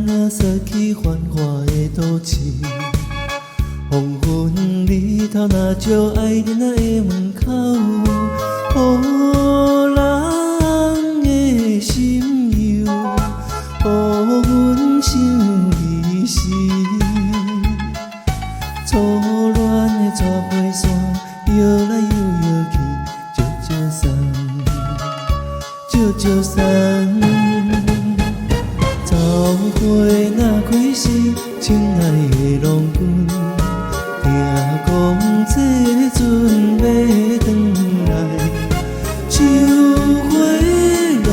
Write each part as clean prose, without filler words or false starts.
若駛去繁華的都市，黃昏日頭若照愛人仔的門口，予人的心憂，予阮想遺失。初戀的帶花線，搖來搖搖去，招招送，招招送。草花若開時，親愛的郎君，聽講這陣要轉來。秋花落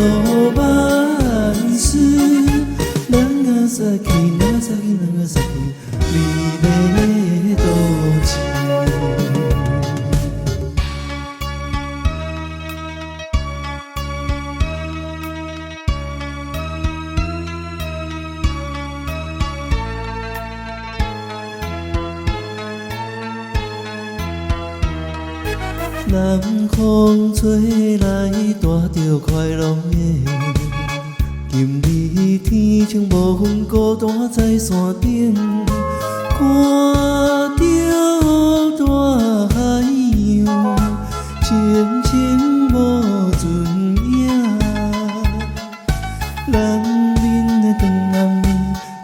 萬絲，人仔逝去，人仔逝去，人仔逝去，美麗的都市。南風吹來，帶着快樂的。今日天青無分孤單在山頂，看着大海洋，清清無盡影。咱恁的長暗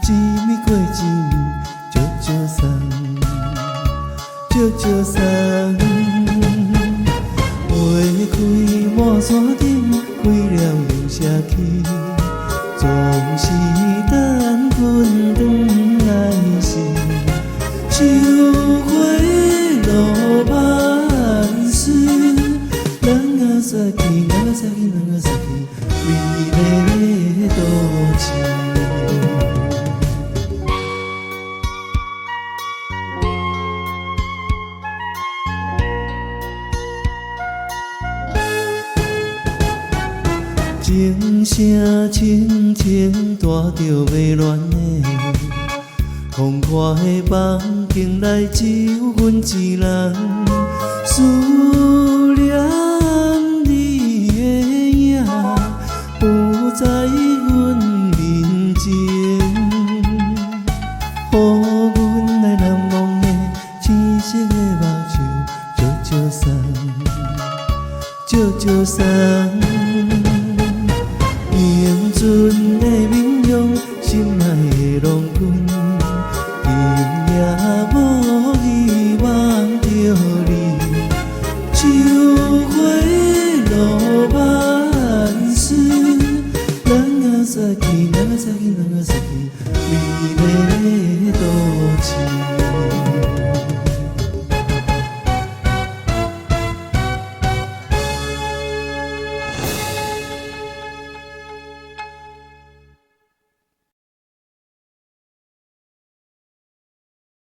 暝，一暝過一暝，招招送，招招送。花開滿山頂，開了又謝去，總是等阮轉來時。秋花落萬絲，人仔逝去，人仔逝去，人仔逝去，美麗的都市。鐘聲清清，帶着迷戀的，歡快的夢境內只有阮一人，思念你的影，浮在阮面前，予阮來難忘的青色的目睭，招招送，招招送。